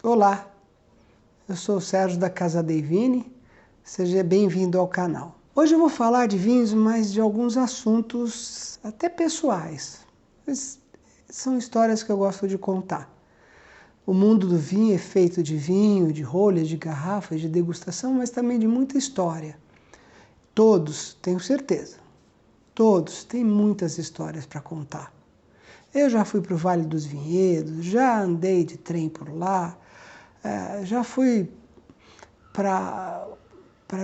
Olá, eu sou o Sérgio da Casa dei Vini, seja bem-vindo ao canal. Hoje eu vou falar de vinhos, mas de alguns assuntos até pessoais. Mas são histórias que eu gosto de contar. O mundo do vinho é feito de vinho, de rolhas, de garrafas, de degustação, mas também de muita história. Todos, tenho certeza, todos têm muitas histórias para contar. Eu já fui para o Vale dos Vinhedos, já andei de trem por lá, já fui para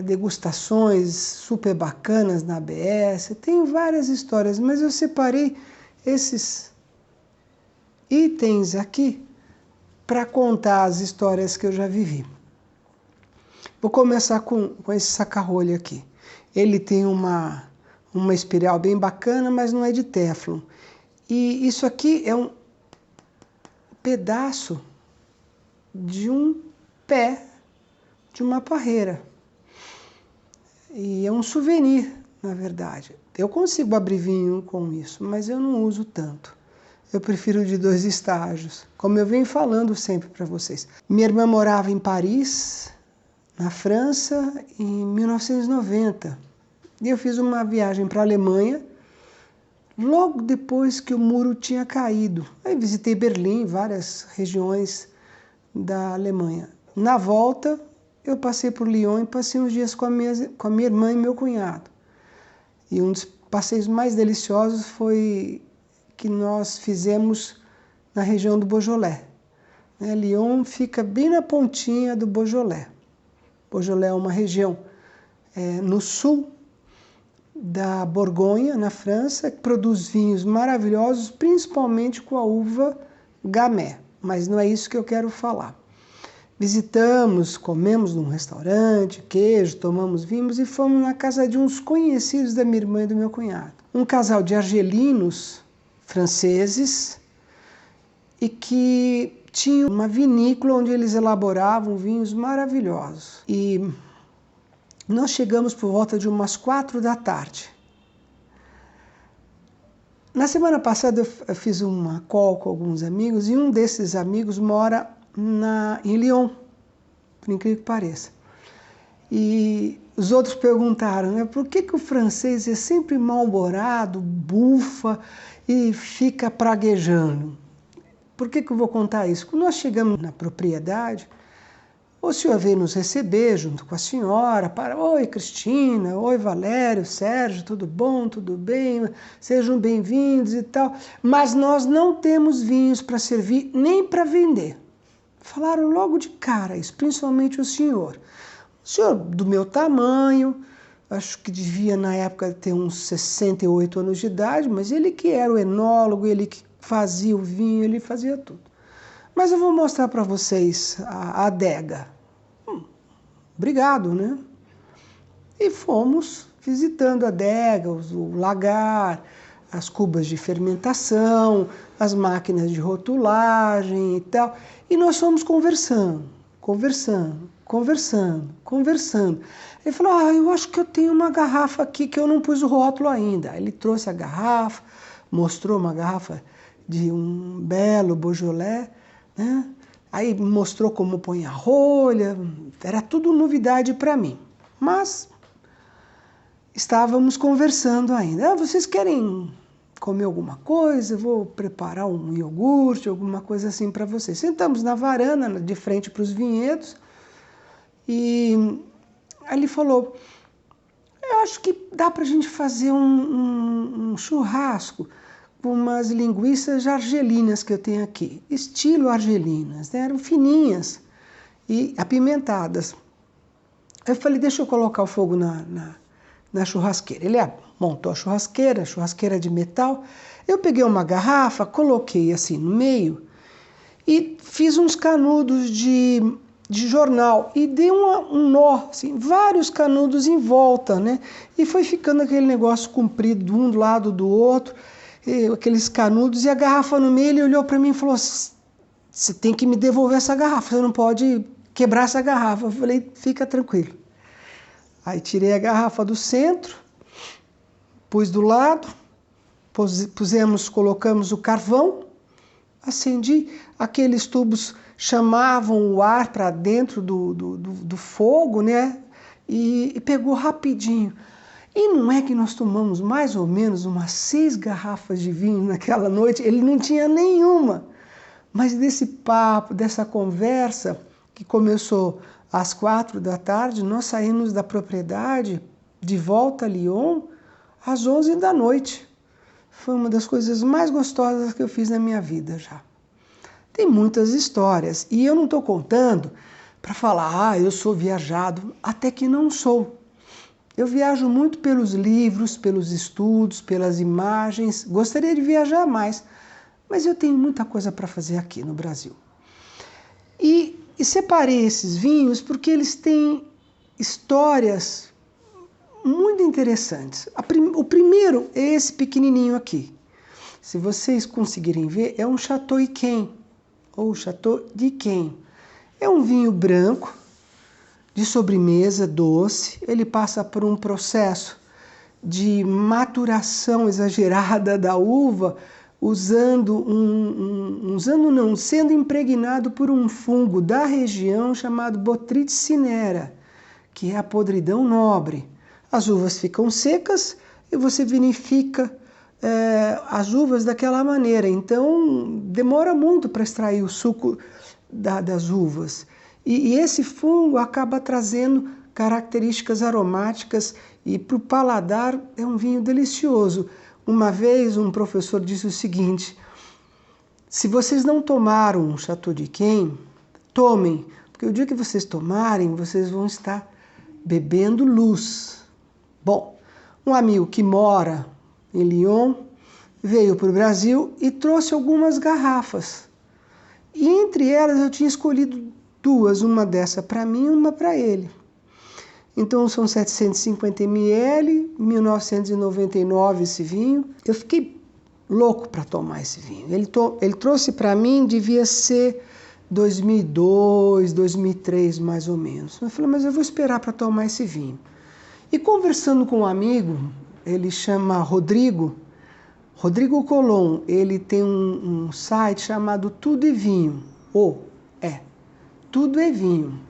degustações super bacanas na ABS, tem várias histórias, mas eu separei esses itens aqui para contar as histórias que eu já vivi. Vou começar com esse saca-rolha aqui. Ele tem uma espiral bem bacana, mas não é de Teflon. E isso aqui é um pedaço de um pé de uma parreira. E é um souvenir, na verdade. Eu consigo abrir vinho com isso, mas eu não uso tanto. Eu prefiro de 2 estágios, como eu venho falando sempre para vocês. Minha irmã morava em Paris, na França, em 1990. E eu fiz uma viagem para a Alemanha, logo depois que o muro tinha caído. Aí visitei Berlim, várias regiões da Alemanha. Na volta, eu passei por Lyon e passei uns dias com a minha irmã e meu cunhado. E um dos passeios mais deliciosos foi que nós fizemos na região do Beaujolais. Lyon fica bem na pontinha do Beaujolais. Beaujolais é uma região no sul da Borgonha, na França, que produz vinhos maravilhosos, principalmente com a uva Gamay. Mas não é isso que eu quero falar. Visitamos, comemos num restaurante, queijo, tomamos vinhos e fomos na casa de uns conhecidos da minha irmã e do meu cunhado. Um casal de argelinos franceses e que tinha uma vinícola onde eles elaboravam vinhos maravilhosos. E nós chegamos por volta de umas 4 da tarde. Na semana passada eu fiz uma call com alguns amigos e um desses amigos mora em Lyon, por incrível que pareça. E os outros perguntaram, né, por que o francês é sempre mal-humorado, bufa e fica praguejando? Por que eu vou contar isso? Quando nós chegamos na propriedade, o senhor veio nos receber junto com a senhora, oi Cristina, oi Valério, Sérgio, tudo bom, tudo bem, sejam bem-vindos e tal, mas nós não temos vinhos para servir nem para vender. Falaram logo de cara isso, principalmente o senhor. O senhor do meu tamanho, acho que devia na época ter uns 68 anos de idade, mas ele que era o enólogo, ele que fazia o vinho, ele fazia tudo. Mas eu vou mostrar para vocês a adega. Obrigado, né? E fomos visitando a adega, o lagar, as cubas de fermentação, as máquinas de rotulagem e tal. E nós fomos conversando. Ele falou, eu acho que eu tenho uma garrafa aqui que eu não pus o rótulo ainda. Ele trouxe a garrafa, mostrou uma garrafa de um belo Beaujolais, né? Aí mostrou como põe a rolha, era tudo novidade para mim. Mas estávamos conversando ainda. Vocês querem comer alguma coisa? Eu vou preparar um iogurte, alguma coisa assim para vocês. Sentamos na varanda, de frente para os vinhedos, e aí ele falou, eu acho que dá para a gente fazer um churrasco com umas linguiças argelinas que eu tenho aqui, estilo argelinas, né? Eram fininhas e apimentadas. Eu falei, deixa eu colocar o fogo na churrasqueira. Ele montou a churrasqueira de metal. Eu peguei uma garrafa, coloquei assim no meio e fiz uns canudos de jornal e dei um nó, assim, vários canudos em volta, né? E foi ficando aquele negócio comprido de um do lado do outro, aqueles canudos, e a garrafa no meio. Ele olhou para mim e falou, você tem que me devolver essa garrafa, você não pode quebrar essa garrafa. Eu falei, fica tranquilo. Aí tirei a garrafa do centro, pus do lado, colocamos o carvão acendi, aqueles tubos chamavam o ar para dentro do fogo, né? E pegou rapidinho. E não é que nós tomamos mais ou menos umas 6 garrafas de vinho naquela noite, ele não tinha nenhuma. Mas desse papo, dessa conversa, que começou às 4 da tarde, nós saímos da propriedade de volta a Lyon às 11 da noite. Foi uma das coisas mais gostosas que eu fiz na minha vida já. Tem muitas histórias e eu não estou contando para falar, eu sou viajado, até que não sou. Eu viajo muito pelos livros, pelos estudos, pelas imagens. Gostaria de viajar mais, mas eu tenho muita coisa para fazer aqui no Brasil. E separei esses vinhos porque eles têm histórias muito interessantes. O primeiro é esse pequenininho aqui. Se vocês conseguirem ver, é um Château Yquem, ou Château d'Yquem. É um vinho branco, de sobremesa, doce. Ele passa por um processo de maturação exagerada da uva, sendo impregnado por um fungo da região chamado Botrytis cinerea, que é a podridão nobre. As uvas ficam secas e você vinifica as uvas daquela maneira. Então, demora muito para extrair o suco das uvas. E esse fungo acaba trazendo características aromáticas e para o paladar é um vinho delicioso. Uma vez um professor disse o seguinte: se vocês não tomaram um Château d'Yquem, tomem, porque o dia que vocês tomarem, vocês vão estar bebendo luz. Bom, um amigo que mora em Lyon veio para o Brasil e trouxe algumas garrafas. E entre elas eu tinha escolhido 2, uma dessa para mim e uma para ele. Então são 750 ml, 1999 esse vinho. Eu fiquei louco para tomar esse vinho. Ele trouxe para mim, devia ser 2002, 2003 mais ou menos. Eu falei, mas eu vou esperar para tomar esse vinho. E conversando com um amigo, ele chama Rodrigo Colom, ele tem um site chamado Tudo é Vinho. Tudo é Vinho.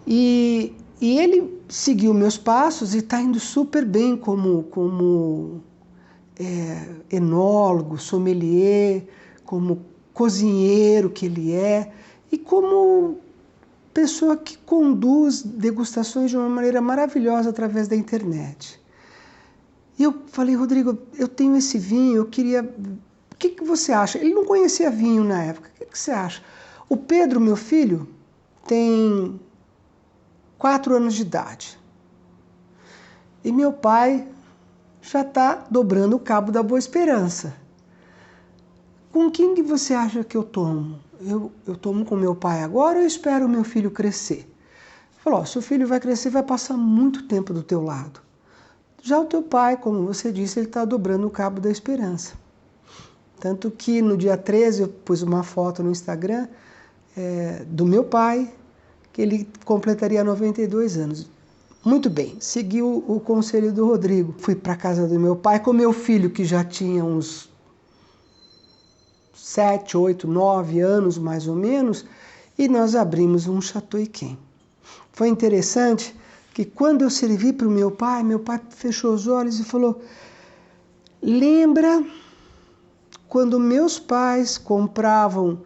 E ele seguiu meus passos e está indo super bem como enólogo, sommelier, como cozinheiro que ele é e como pessoa que conduz degustações de uma maneira maravilhosa através da internet. E eu falei, Rodrigo, eu tenho esse vinho, eu queria... O que você acha? Ele não conhecia vinho na época. O que você acha? O Pedro, meu filho, tem 4 anos de idade. E meu pai já está dobrando o cabo da Boa Esperança. Com quem que você acha que eu tomo? Eu tomo com meu pai agora ou eu espero o meu filho crescer? Ele falou, seu filho vai crescer, vai passar muito tempo do teu lado. Já o teu pai, como você disse, ele está dobrando o cabo da esperança. Tanto que no dia 13 eu pus uma foto no Instagram do meu pai, que ele completaria 92 anos. Muito bem, segui o conselho do Rodrigo. Fui para a casa do meu pai com meu filho, que já tinha uns 7, 8, 9 anos mais ou menos, e nós abrimos um Château Yquem. Foi interessante que quando eu servi para o meu pai fechou os olhos e falou, lembra quando meus pais compravam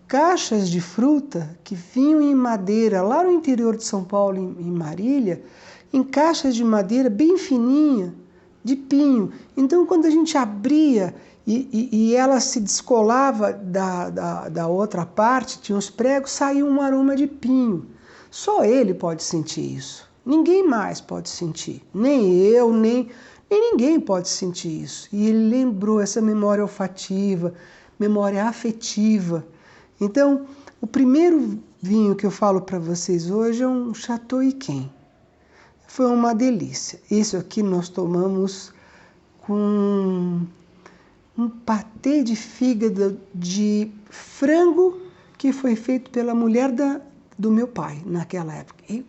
caixas de fruta que vinham em madeira, lá no interior de São Paulo, em Marília, em caixas de madeira bem fininha, de pinho. Então, quando a gente abria e ela se descolava da outra parte, tinha os pregos, saía um aroma de pinho. Só ele pode sentir isso. Ninguém mais pode sentir. Nem eu, nem ninguém pode sentir isso. E ele lembrou essa memória olfativa, memória afetiva. Então, o primeiro vinho que eu falo para vocês hoje é um Château Yquem. Foi uma delícia. Isso aqui nós tomamos com um patê de fígado de frango que foi feito pela mulher do meu pai naquela época. E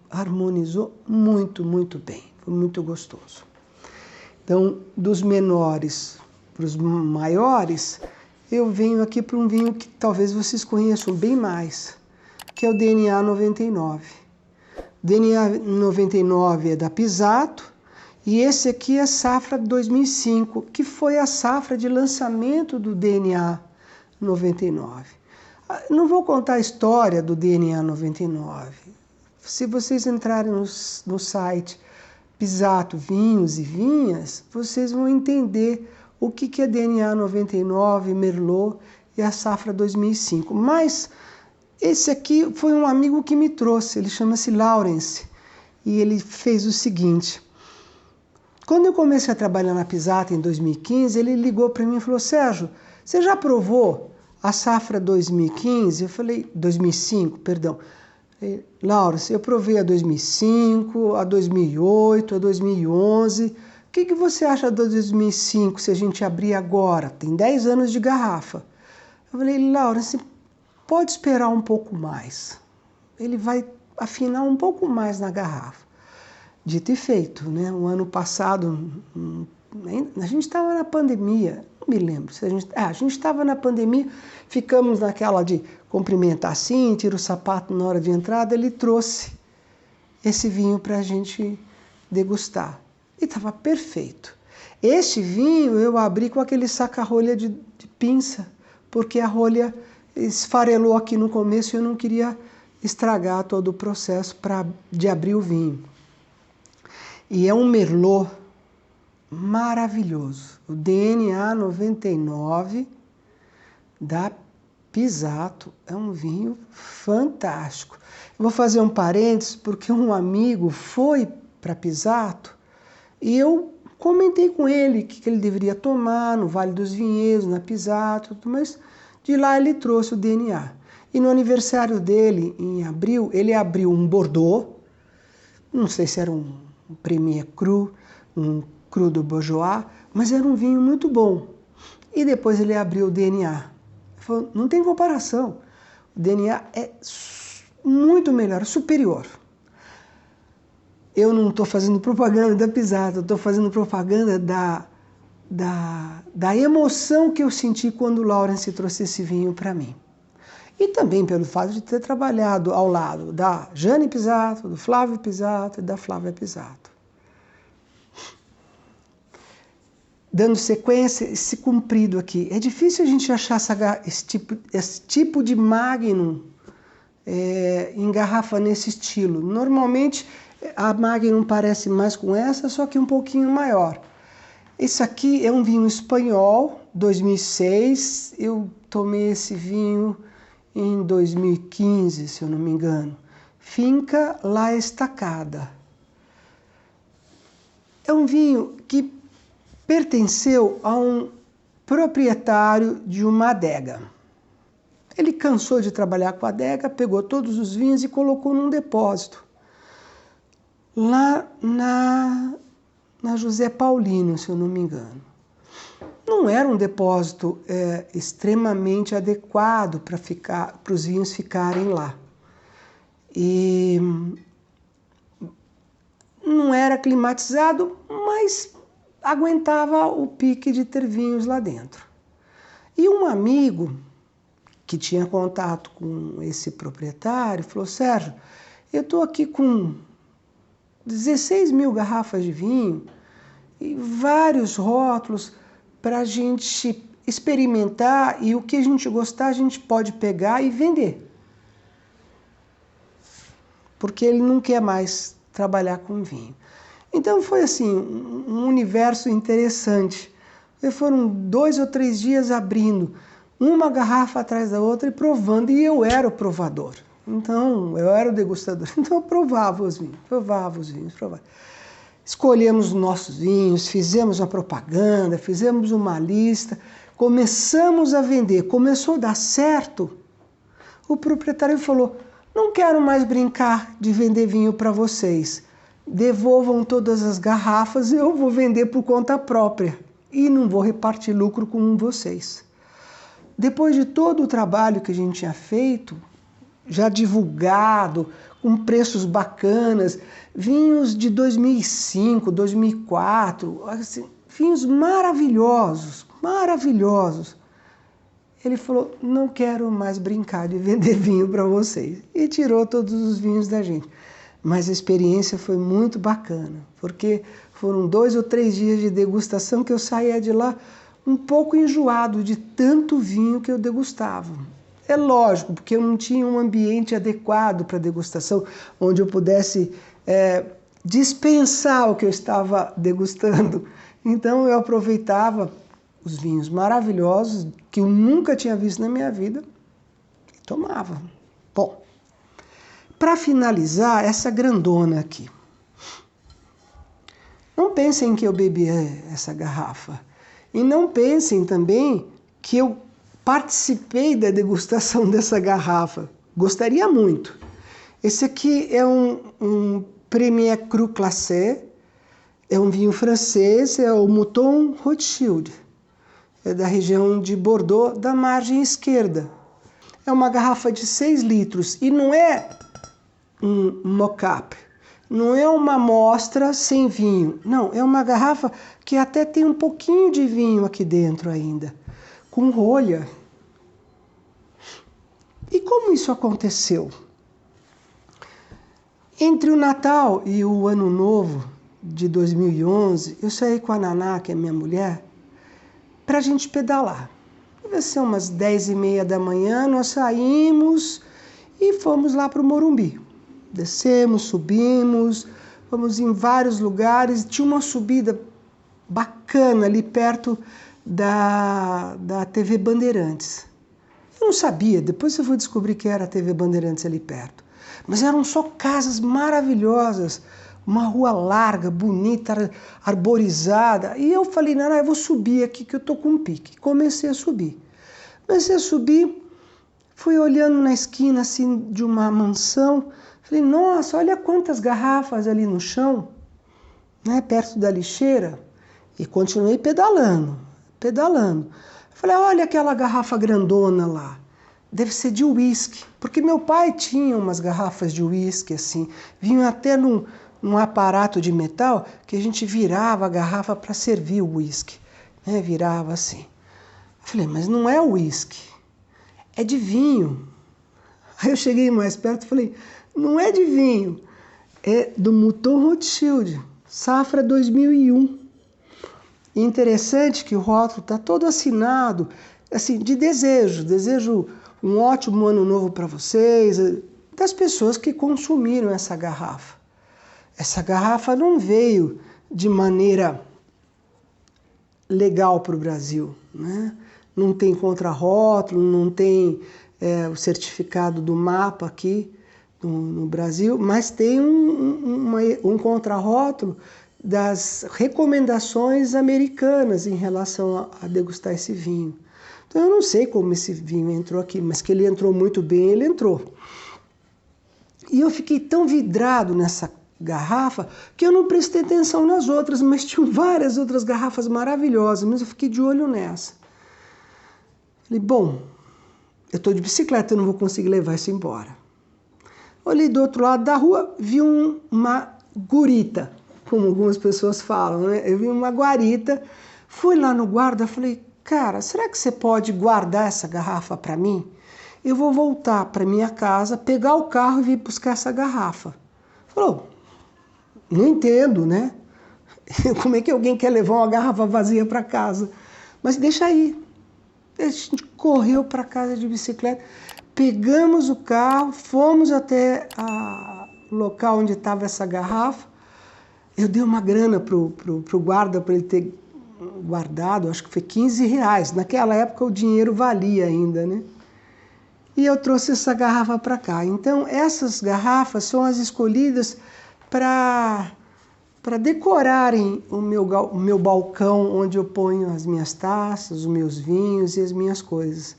harmonizou muito, muito bem. Foi muito gostoso. Então, dos menores para os maiores, eu venho aqui para um vinho que talvez vocês conheçam bem mais, que é o DNA 99. O DNA 99 é da Pisato, e esse aqui é a safra 2005, que foi a safra de lançamento do DNA 99. Não vou contar a história do DNA 99. Se vocês entrarem no site Pisato Vinhos e Vinhas, vocês vão entender o que é DNA 99, Merlot e a safra 2005. Mas esse aqui foi um amigo que me trouxe, ele chama-se Lawrence, e ele fez o seguinte: quando eu comecei a trabalhar na Pisato em 2015, ele ligou para mim e falou: Sérgio, você já provou a safra 2015? Eu falei, 2005, perdão. Lawrence, eu provei a 2005, a 2008, a 2011. O que você acha da 2005 se a gente abrir agora? Tem 10 anos de garrafa. Eu falei, Lawrence, pode esperar um pouco mais. Ele vai afinar um pouco mais na garrafa. Dito e feito, né? O ano passado, a gente estava na pandemia, não me lembro. Se a gente estava na pandemia, ficamos naquela de cumprimentar assim, tira o sapato na hora de entrada. Ele trouxe esse vinho para a gente degustar. E estava perfeito. Este vinho eu abri com aquele saca-rolha de pinça, porque a rolha esfarelou aqui no começo e eu não queria estragar todo o processo de abrir o vinho. E é um Merlot maravilhoso. O DNA 99 da Pisato é um vinho fantástico. Eu vou fazer um parênteses porque um amigo foi para Pisato e eu comentei com ele o que ele deveria tomar no Vale dos Vinhedos, na Pisato, mas de lá ele trouxe o DNA. E no aniversário dele, em abril, ele abriu um Bordeaux, não sei se era um Premier Cru, um Cru do Bourgeois, mas era um vinho muito bom. E depois ele abriu o DNA. Ele falou, não tem comparação. O DNA é muito melhor, superior. Eu não estou fazendo propaganda da Pisato, eu estou fazendo propaganda da emoção que eu senti quando o Lawrence trouxe esse vinho para mim. E também pelo fato de ter trabalhado ao lado da Jane Pisato, do Flávio Pisato e da Flávia Pisato. Dando sequência, esse comprido aqui. É difícil a gente achar esse tipo de Magnum em garrafa nesse estilo. Normalmente a Magnum parece mais com essa, só que um pouquinho maior. Esse aqui é um vinho espanhol, 2006. Eu tomei esse vinho em 2015, se eu não me engano. Finca La Estacada. É um vinho que pertenceu a um proprietário de uma adega. Ele cansou de trabalhar com a adega, pegou todos os vinhos e colocou num depósito. Lá na José Paulino, se eu não me engano. Não era um depósito extremamente adequado para os vinhos ficarem lá. E não era climatizado, mas aguentava o pique de ter vinhos lá dentro. E um amigo que tinha contato com esse proprietário falou, Sérgio, eu estou aqui com 16 mil garrafas de vinho e vários rótulos para a gente experimentar e o que a gente gostar a gente pode pegar e vender. Porque ele não quer mais trabalhar com vinho. Então foi assim, um universo interessante. E foram 2 ou 3 dias abrindo uma garrafa atrás da outra e provando, e eu era o provador. Então, eu era o degustador. Então eu provava os vinhos. Escolhemos os nossos vinhos, fizemos a propaganda, fizemos uma lista, começamos a vender, começou a dar certo. O proprietário falou, não quero mais brincar de vender vinho para vocês. Devolvam todas as garrafas, eu vou vender por conta própria e não vou repartir lucro com vocês. Depois de todo o trabalho que a gente tinha feito, já divulgado, com preços bacanas, vinhos de 2005, 2004, assim, vinhos maravilhosos, maravilhosos. ele falou, não quero mais brincar de vender vinho para vocês. E tirou todos os vinhos da gente. Mas a experiência foi muito bacana, porque foram 2 ou 3 dias de degustação que eu saía de lá um pouco enjoado de tanto vinho que eu degustava. É lógico, porque eu não tinha um ambiente adequado para degustação, onde eu pudesse dispensar o que eu estava degustando. Então eu aproveitava os vinhos maravilhosos, que eu nunca tinha visto na minha vida, e tomava. Bom, para finalizar, essa grandona aqui. Não pensem que eu bebi essa garrafa. E não pensem também que eu participei da degustação dessa garrafa. Gostaria muito. Esse aqui é um Premier Cru Classé. É um vinho francês, é o Mouton Rothschild. É da região de Bordeaux, da margem esquerda. É uma garrafa de 6 litros e não é um mock-up. Não é uma amostra sem vinho. Não, é uma garrafa que até tem um pouquinho de vinho aqui dentro ainda, com rolha. E como isso aconteceu? Entre o Natal e o Ano Novo de 2011, eu saí com a Naná, que é minha mulher, para a gente pedalar. Deve ser umas 10h30 da manhã, nós saímos e fomos lá para o Morumbi. Descemos, subimos, fomos em vários lugares. Tinha uma subida bacana ali perto da TV Bandeirantes. Eu não sabia, depois eu fui descobrir que era a TV Bandeirantes ali perto. Mas eram só casas maravilhosas, uma rua larga, bonita, arborizada. E eu falei, não, eu vou subir aqui que eu tô com um pique. Comecei a subir. Fui olhando na esquina assim de uma mansão. Falei, nossa, olha quantas garrafas ali no chão, né, perto da lixeira. E continuei pedalando. Falei, olha aquela garrafa grandona lá. Deve ser de uísque. Porque meu pai tinha umas garrafas de uísque assim. Vinham até num aparato de metal que a gente virava a garrafa para servir o uísque. Né, virava assim. Falei, mas não é uísque. É de vinho. Aí eu cheguei mais perto e falei, não é de vinho, é do Mouton Rothschild, safra 2001. E interessante que o rótulo está todo assinado, assim, de desejo. Desejo um ótimo ano novo para vocês, das pessoas que consumiram essa garrafa. Essa garrafa não veio de maneira legal para o Brasil, né? Não tem contrarótulo, não tem o certificado do MAPA aqui no Brasil, mas tem um contrarótulo das recomendações americanas em relação a degustar esse vinho. Então eu não sei como esse vinho entrou aqui, mas que ele entrou muito bem, ele entrou. E eu fiquei tão vidrado nessa garrafa que eu não prestei atenção nas outras, mas tinham várias outras garrafas maravilhosas, mas eu fiquei de olho nessa. Falei, bom, eu estou de bicicleta, eu não vou conseguir levar isso embora. Olhei do outro lado da rua, vi uma gurita, como algumas pessoas falam, né? Eu vi uma guarita, fui lá no guarda, falei, cara, será que você pode guardar essa garrafa para mim? Eu vou voltar para minha casa, pegar o carro e vir buscar essa garrafa. Falou, não entendo, né? Como é que alguém quer levar uma garrafa vazia para casa? Mas deixa aí. A gente correu para casa de bicicleta, pegamos o carro, fomos até o local onde estava essa garrafa. Eu dei uma grana pro guarda para ele ter guardado, acho que foi R$15. Naquela época o dinheiro valia ainda, né? E eu trouxe essa garrafa para cá. Então essas garrafas são as escolhidas para decorarem o meu balcão, onde eu ponho as minhas taças, os meus vinhos e as minhas coisas.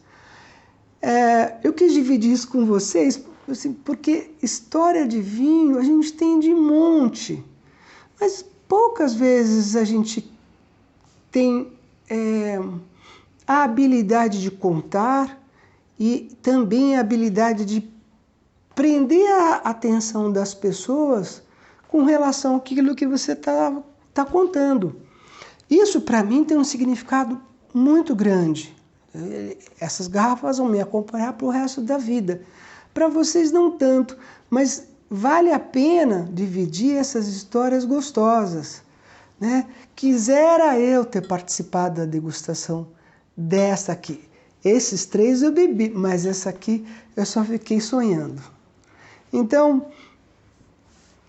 Eu quis dividir isso com vocês, assim, porque história de vinho a gente tem de monte, mas poucas vezes a gente tem a habilidade de contar e também a habilidade de prender a atenção das pessoas com relação àquilo que você está contando. Isso, para mim, tem um significado muito grande. Essas garrafas vão me acompanhar para o resto da vida. Para vocês não tanto, mas vale a pena dividir essas histórias gostosas, né? Quisera eu ter participado da degustação dessa aqui. Esses 3 eu bebi, mas essa aqui eu só fiquei sonhando. Então,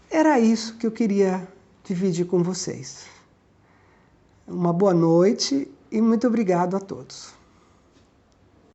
era isso que eu queria dividir com vocês. Uma boa noite e muito obrigado a todos.